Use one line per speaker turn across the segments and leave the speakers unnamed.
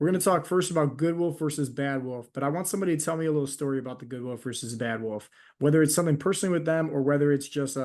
We're going to talk first about good wolf versus bad wolf, but I want somebody to tell me a little story about the good wolf versus bad wolf, whether it's something personally with them or whether it's just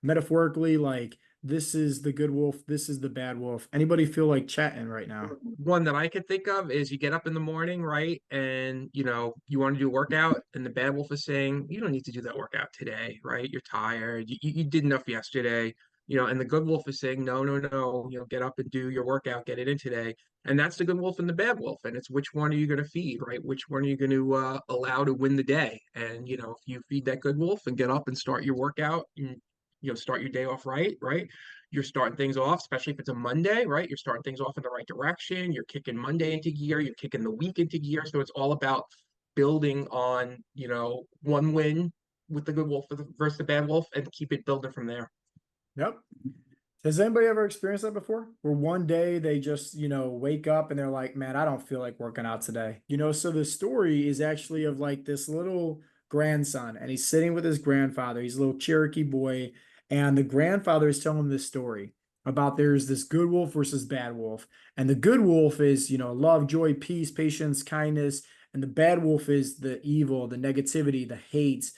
metaphorically like this is the good wolf, this is the bad wolf. Anybody feel like chatting right now?
One that I could think of is you get up in the morning, right? And you want to do a workout, and the bad wolf is saying, you don't need to do that workout today, right? You're tired. You did enough yesterday, and the good wolf is saying, no, no, no, get up and do your workout, get it in today. And that's the good wolf and the bad wolf. And it's which one are you going to feed, right? Which one are you going to allow to win the day? And if you feed that good wolf and get up and start your workout, and start your day off right? You're starting things off, especially if it's a Monday, right? You're starting things off in the right direction. You're kicking Monday into gear. You're kicking the week into gear. So it's all about building on, one win with the good wolf versus the bad wolf and keep it building from there.
Yep. Has anybody ever experienced that before? Where one day they just, wake up and they're like, man, I don't feel like working out today. So the story is actually of like this little grandson, and he's sitting with his grandfather. He's a little Cherokee boy, and the grandfather is telling him this story about there's this good wolf versus bad wolf. And the good wolf is, love, joy, peace, patience, kindness. And the bad wolf is the evil, the negativity, the hate,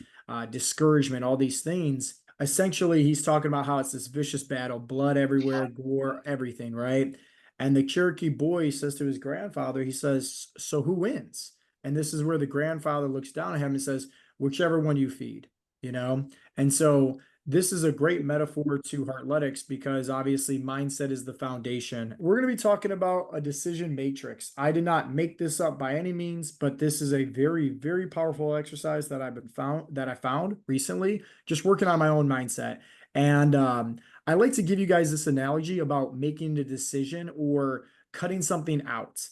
discouragement, all these things. Essentially, he's talking about how it's this vicious battle, blood everywhere, gore, everything, right? And the Cherokee boy says to his grandfather, he says, so who wins? And this is where the grandfather looks down at him and says, whichever one you feed, you know? And so this is a great metaphor to Heartletics because obviously mindset is the foundation. We're going to be talking about a decision matrix. I did not make this up by any means, but this is a very, very powerful exercise that I found recently, just working on my own mindset. And I like to give you guys this analogy about making a decision or cutting something out.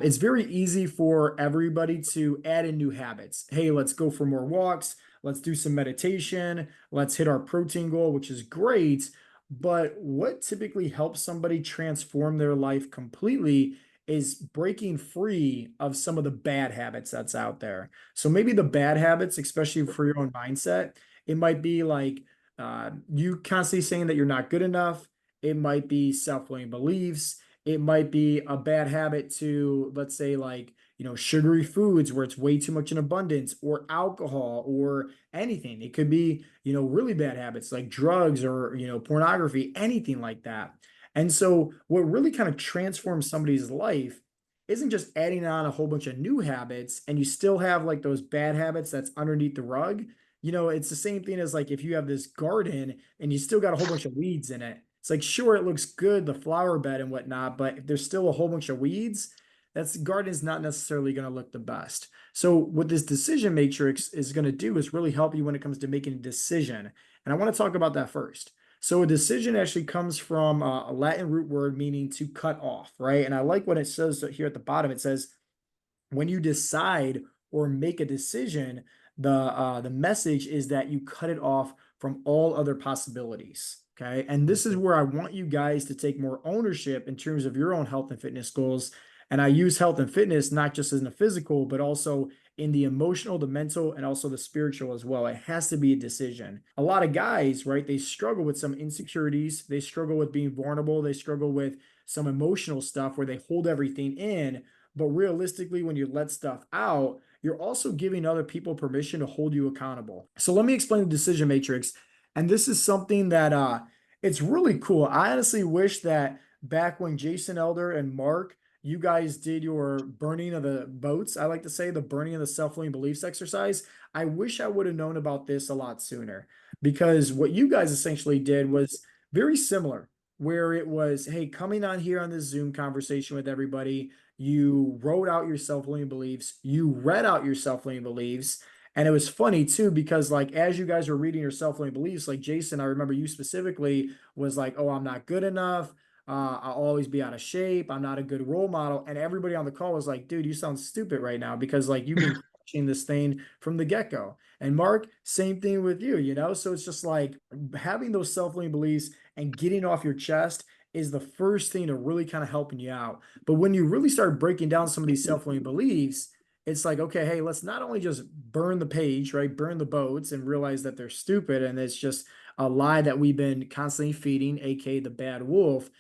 It's very easy for everybody to add in new habits. Hey, let's go for more walks. Let's do some meditation. Let's hit our protein goal, which is great. But what typically helps somebody transform their life completely is breaking free of some of the bad habits that's out there. So maybe the bad habits, especially for your own mindset, it might be like you constantly saying that you're not good enough. It might be self-limiting beliefs. It might be a bad habit to, let's say, like, sugary foods where it's way too much in abundance, or alcohol, or anything. It could be, really bad habits like drugs or, pornography, anything like that. And so, what really kind of transforms somebody's life isn't just adding on a whole bunch of new habits and you still have like those bad habits that's underneath the rug. It's the same thing as like if you have this garden and you still got a whole bunch of weeds in it. It's like, sure, it looks good, the flower bed and whatnot, but if there's still a whole bunch of weeds, that's garden is not necessarily going to look the best. So what this decision matrix is going to do is really help you when it comes to making a decision. And I want to talk about that first. So a decision actually comes from a Latin root word meaning to cut off, right? And I like what it says here at the bottom. It says, when you decide or make a decision, the message is that you cut it off from all other possibilities. Okay. And this is where I want you guys to take more ownership in terms of your own health and fitness goals. And I use health and fitness not just in the physical, but also in the emotional, the mental, and also the spiritual as well. It has to be a decision. A lot of guys, right, they struggle with some insecurities. They struggle with being vulnerable. They struggle with some emotional stuff where they hold everything in. But realistically, when you let stuff out, you're also giving other people permission to hold you accountable. So let me explain the decision matrix. And this is something that it's really cool. I honestly wish that back when Jason Elder and Mark, you guys did your burning of the boats, I like to say the burning of the self-limiting beliefs exercise. I wish I would have known about this a lot sooner because what you guys essentially did was very similar, where it was, hey, coming on here on this Zoom conversation with everybody, you wrote out your self-limiting beliefs, you read out your self-limiting beliefs. And it was funny too, because like as you guys were reading your self-limiting beliefs, like Jason, I remember you specifically was like, oh, I'm not good enough. I'll always be out of shape. I'm not a good role model. And everybody on the call was like, dude, you sound stupid right now because like you've been crushing this thing from the get-go. And Mark, same thing with you. So it's just like having those self-limiting beliefs and getting off your chest is the first thing to really kind of helping you out. But when you really start breaking down some of these self-limiting beliefs, it's like, okay, hey, let's not only just burn the page, right? Burn the boats and realize that they're stupid and it's just a lie that we've been constantly feeding, aka the bad wolf.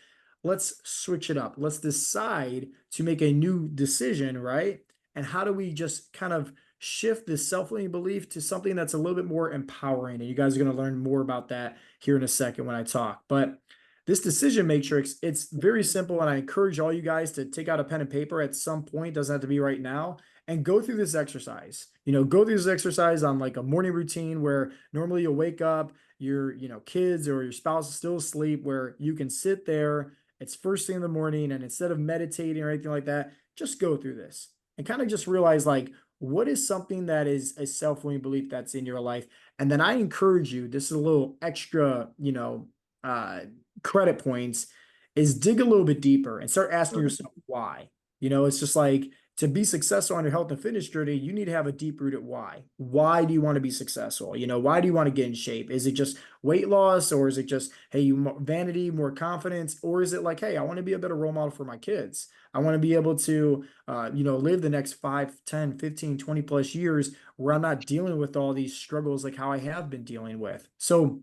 let's switch it up. Let's decide to make a new decision, right? And how do we just kind of shift this self-limiting belief to something that's a little bit more empowering? And you guys are going to learn more about that here in a second when I talk. But this decision matrix, it's very simple. And I encourage all you guys to take out a pen and paper at some point, doesn't have to be right now, and go through this exercise. Go through this exercise on like a morning routine where normally you'll wake up, your, kids or your spouse is still asleep, where you can sit there. It's first thing in the morning, and instead of meditating or anything like that, just go through this and kind of just realize like what is something that is a self-limiting belief that's in your life. And then I encourage you, this is a little extra, uh credit points, is dig a little bit deeper and start asking yourself why. It's just like, to be successful on your health and fitness journey, you need to have a deep rooted why. Why do you want to be successful? Why do you want to get in shape? Is it just weight loss, or is it just, hey, vanity, more confidence? Or is it like, hey, I want to be a better role model for my kids. I want to be able to, live the next 5, 10, 15, 20 plus years where I'm not dealing with all these struggles like how I have been dealing with. So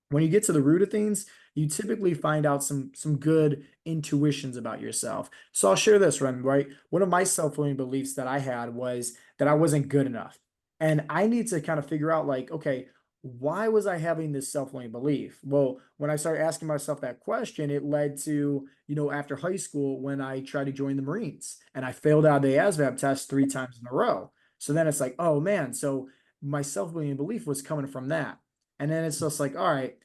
when you get to the root of things, you typically find out some good intuitions about yourself. So I'll share this one, right? One of my self-limiting beliefs that I had was that I wasn't good enough. And I need to kind of figure out like, okay, why was I having this self-limiting belief? Well, when I started asking myself that question, it led to, after high school when I tried to join the Marines and I failed out of the ASVAB test 3 times in a row. So then it's like, oh man, so my self-limiting belief was coming from that. And then it's just like, all right,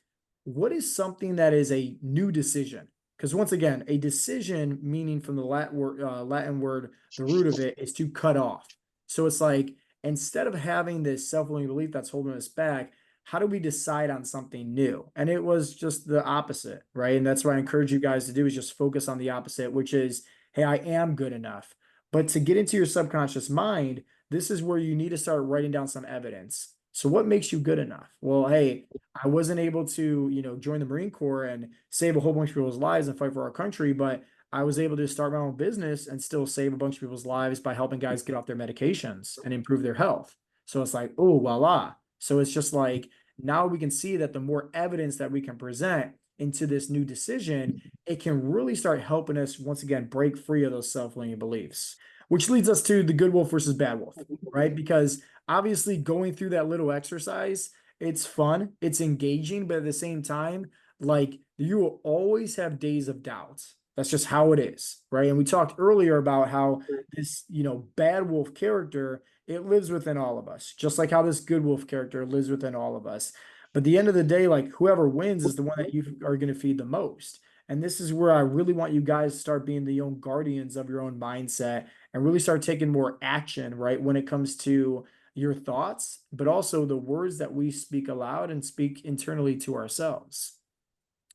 what is something that is a new decision? Because once again, a decision, meaning from the Latin word, the root of it is to cut off. So it's like, instead of having this self-limiting belief that's holding us back, how do we decide on something new? And it was just the opposite, right? And that's what I encourage you guys to do, is just focus on the opposite, which is, hey, I am good enough. But to get into your subconscious mind, this is where you need to start writing down some evidence. So what makes you good enough? Well, hey, I wasn't able to, join the Marine Corps and save a whole bunch of people's lives and fight for our country, but I was able to start my own business and still save a bunch of people's lives by helping guys get off their medications and improve their health. So it's like, oh, voila. So it's just like, now we can see that the more evidence that we can present into this new decision, it can really start helping us once again break free of those self-limiting beliefs, which leads us to the good wolf versus bad wolf, right? Because obviously going through that little exercise, it's fun, it's engaging, but at the same time, like, you will always have days of doubt. That's just how it is, right? And we talked earlier about how this, bad wolf character, it lives within all of us, just like how this good wolf character lives within all of us. But at the end of the day, like, whoever wins is the one that you are going to feed the most. And this is where I really want you guys to start being the own guardians of your own mindset and really start taking more action, right? When it comes to your thoughts, but also the words that we speak aloud and speak internally to ourselves.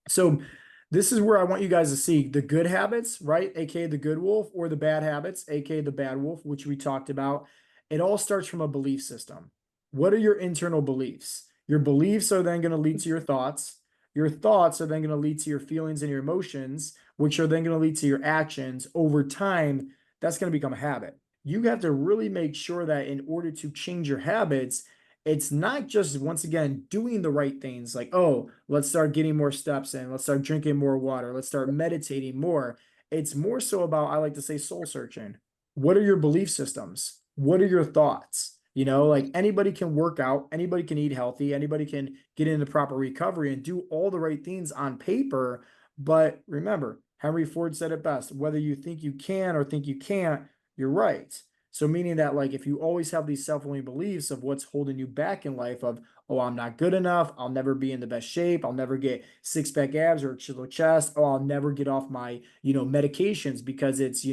So this is where I want you guys to see the good habits, right? AKA the good wolf, or the bad habits, AKA the bad wolf, which we talked about. It all starts from a belief system. What are your internal beliefs? Your beliefs are then going to lead to your thoughts. Your thoughts are then going to lead to your feelings and your emotions, which are then going to lead to your actions. Over time, that's going to become a habit. You have to really make sure that in order to change your habits, it's not just, once again, doing the right things like, oh, let's start getting more steps in, let's start drinking more water, let's start meditating more. It's more so about, I like to say, soul searching. What are your belief systems? What are your thoughts? Like, anybody can work out, anybody can eat healthy, anybody can get into proper recovery and do all the right things on paper. But remember, Henry Ford said it best: whether you think you can or think you can't, you're right. So meaning that, like, if you always have these self-limiting beliefs of what's holding you back in life, of, oh, I'm not good enough, I'll never be in the best shape, I'll never get six-pack abs or a chiseled chest, oh, I'll never get off my, medications because it's,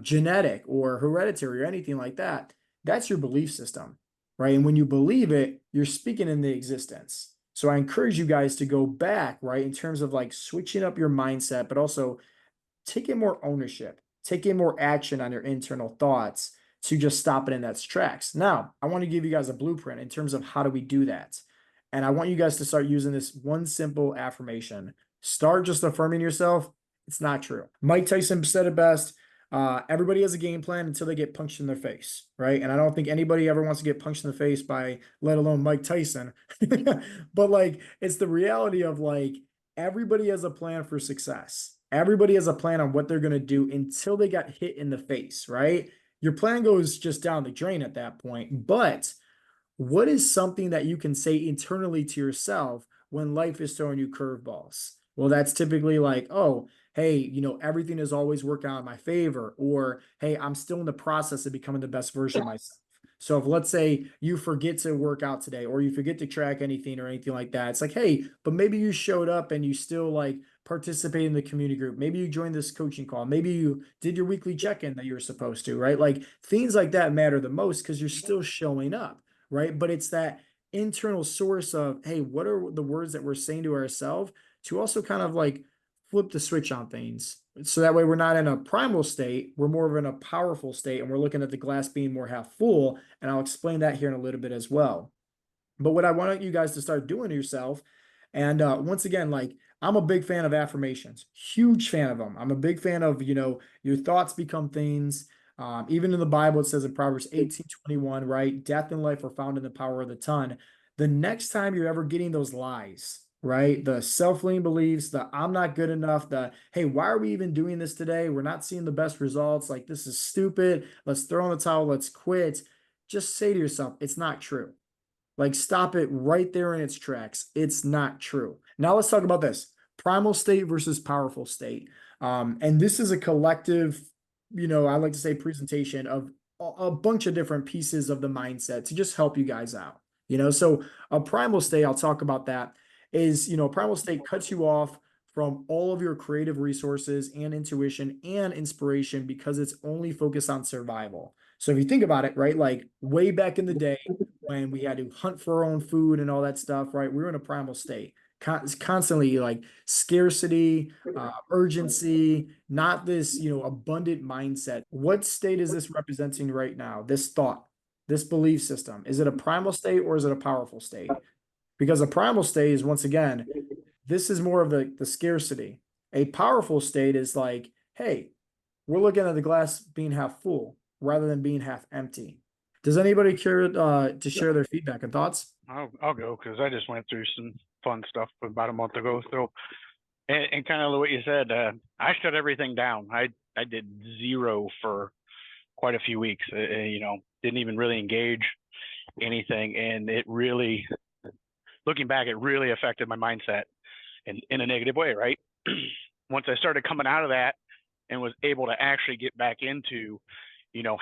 genetic or hereditary or anything like that. That's your belief system, right? And when you believe it, you're speaking in the existence. So I encourage you guys to go back, right, in terms of like switching up your mindset, but also taking more ownership, taking more action on your internal thoughts to just stop it in its tracks. Now, I want to give you guys a blueprint in terms of how do we do that. And I want you guys to start using this one simple affirmation. Start just affirming yourself. It's not true. Mike Tyson said it best. Everybody has a game plan until they get punched in their face, right? And I don't think anybody ever wants to get punched in the face by, let alone Mike Tyson. But like, it's the reality of like, everybody has a plan for success. Everybody has a plan on what they're going to do until they got hit in the face, right? Your plan goes just down the drain at that point. But what is something that you can say internally to yourself when life is throwing you curveballs? Well, that's typically like, oh, hey, everything is always working out in my favor, or hey, I'm still in the process of becoming the best version of myself. So if let's say you forget to work out today, or you forget to track anything or anything like that, it's like, hey, but maybe you showed up and you still like participate in the community group. Maybe you joined this coaching call. Maybe you did your weekly check-in that you were supposed to, right? Like things like that matter the most because you're still showing up, right? But it's that internal source of, hey, what are the words that we're saying to ourselves to also kind of like flip the switch on things. So that way we're not in a primal state, we're more of in a powerful state, and we're looking at the glass being more half full. And I'll explain that here in a little bit as well. But what I want you guys to start doing to yourself, and once again, like I'm a big fan of affirmations, huge fan of them. I'm a big fan of, your thoughts become things. Even in the Bible, it says in Proverbs 18:21, right? Death and life are found in the power of the tongue. The next time you're ever getting those lies, right? The self-limiting beliefs, the I'm not good enough, the hey, why are we even doing this today? We're not seeing the best results. Like this is stupid. Let's throw in the towel. Let's quit. Just say to yourself, it's not true. Like, stop it right there in its tracks. It's not true. Now, let's talk about this primal state versus powerful state. And this is a collective, I like to say presentation of a bunch of different pieces of the mindset to just help you guys out. So a primal state, I'll talk about that, is, a primal state cuts you off from all of your creative resources and intuition and inspiration because it's only focused on survival. So if you think about it, right, like way back in the day, when we had to hunt for our own food and all that stuff, right? We were in a primal state, constantly like scarcity, urgency, not this, abundant mindset. What state is this representing right now? This thought, this belief system. Is it a primal state or is it a powerful state? Because a primal state is, once again, this is more of the scarcity. A powerful state is like, hey, we're looking at the glass being half full rather than being half empty. Does anybody care to share their feedback and thoughts?
I'll go because I just went through some fun stuff about a month ago. So, and kind of what you said, I shut everything down. I did zero for quite a few weeks. Didn't even really engage anything, and it really, looking back, it really affected my mindset in a negative way. Right. Once I started coming out of that and was able to actually get back into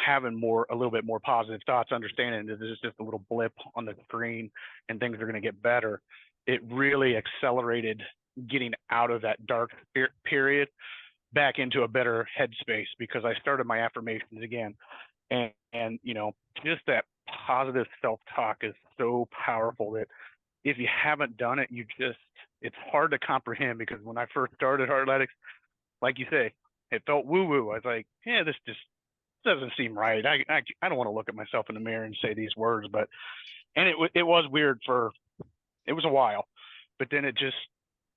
having a little bit more positive thoughts, understanding that this is just a little blip on the screen and things are going to get better. It really accelerated getting out of that dark period back into a better headspace because I started my affirmations again. And just that positive self-talk is so powerful that if you haven't done it, it's hard to comprehend because when I first started Heartletics, like you say, it felt woo-woo. I was like, yeah, this just doesn't seem right. I don't want to look at myself in the mirror and say these words, and it was weird it was a while, but then it just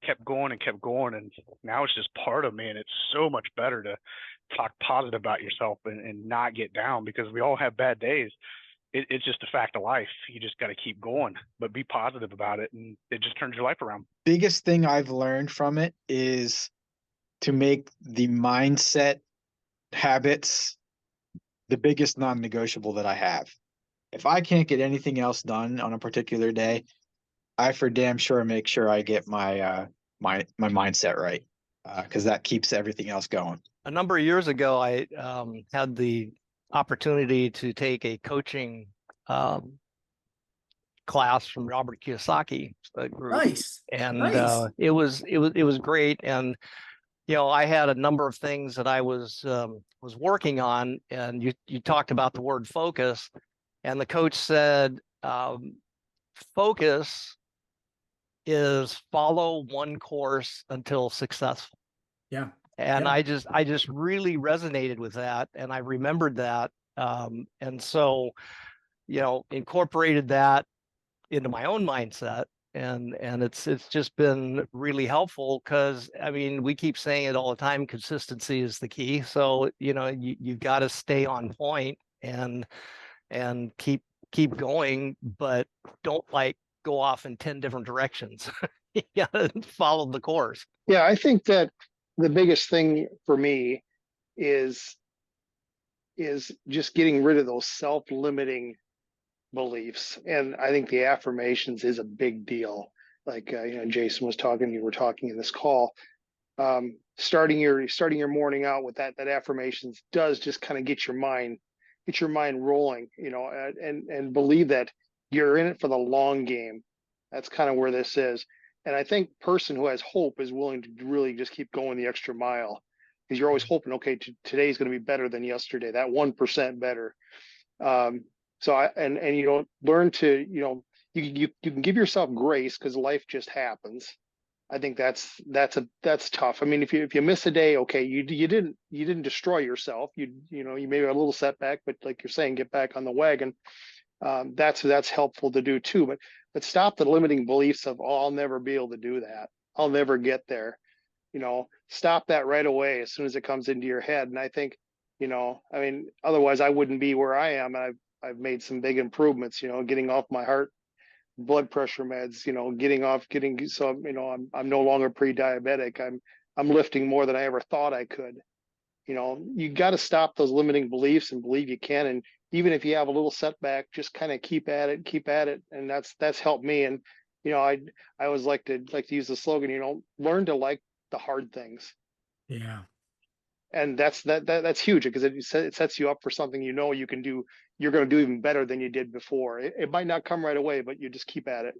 kept going and kept going, and now it's just part of me, and it's so much better to talk positive about yourself and not get down because we all have bad days. It's just a fact of life. You just got to keep going, but be positive about it, and it just turns your life around.
Biggest thing I've learned from it is to make the mindset habits the biggest non-negotiable that I have. If I can't get anything else done on a particular day, I for damn sure make sure I get my my mindset right because that keeps everything else going.
A number of years ago, I had the opportunity to take a coaching class from Robert Kiyosaki group.
Nice.
And
Nice.
it was great. And I had a number of things that I was working on, and you talked about the word focus, and the coach said, focus is follow one course until successful.
Yeah.
And
Yeah.
I just really resonated with that, and I remembered that, and so incorporated that into my own mindset, and it's just been really helpful because I mean we keep saying it all the time, consistency is the key. So you've got to stay on point and keep going, but don't like go off in 10 different directions. You gotta follow the course.
Yeah, I think that the biggest thing for me is just getting rid of those self-limiting beliefs. And I think the affirmations is a big deal. Like Jason was talking, you were talking in this call. Starting your morning out with that affirmations does just kind of get your mind rolling, and believe that you're in it for the long game. That's kind of where this is. And I think person who has hope is willing to really just keep going the extra mile, because you're always hoping, okay, today's going to be better than yesterday, that 1% better. So learn to, you can give yourself grace because life just happens. I think that's tough. I mean, if you miss a day, okay, you didn't destroy yourself. You may have a little setback, but like you're saying, get back on the wagon. That's helpful to do too. But stop the limiting beliefs of, oh, I'll never be able to do that. I'll never get there. Stop that right away as soon as it comes into your head. And I think, I mean, otherwise I wouldn't be where I am. And I've made some big improvements. Getting off my heart blood pressure meds, I'm no longer pre-diabetic. I'm lifting more than I ever thought I could. You got to stop those limiting beliefs and believe you can. And even if you have a little setback, just kind of keep at it. And that's helped me. And, I always like to use the slogan, learn to like the hard things.
Yeah.
And that's huge, because it sets you up for something, you can do. You're going to do even better than you did before. It might not come right away, but you just keep at it.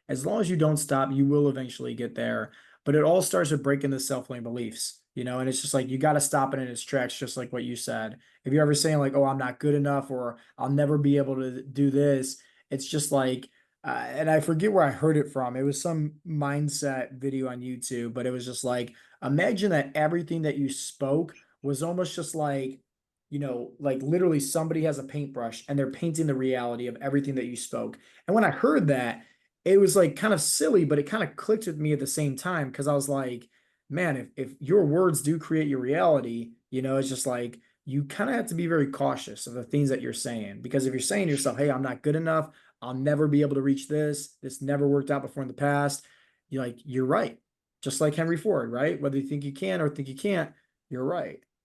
As long as you don't stop, you will eventually get there. But it all starts with breaking the self-limiting beliefs, and it's just like you got to stop it in its tracks, just like what you said. If you're ever saying like, "Oh, I'm not good enough," or "I'll never be able to do this," it's just like, and I forget where I heard it from. It was some mindset video on YouTube, but it was just like, imagine that everything that you spoke was almost just like, like literally somebody has a paintbrush and they're painting the reality of everything that you spoke. And when I heard that, it was like kind of silly, but it kind of clicked with me at the same time, because I was like, man, if your words do create your reality, it's just like you kind of have to be very cautious of the things that you're saying. Because if you're saying to yourself, hey, I'm not good enough, I'll never be able to reach this never worked out before in the past, you're right. Just like Henry Ford, right? Whether you think you can or think you can't, you're right.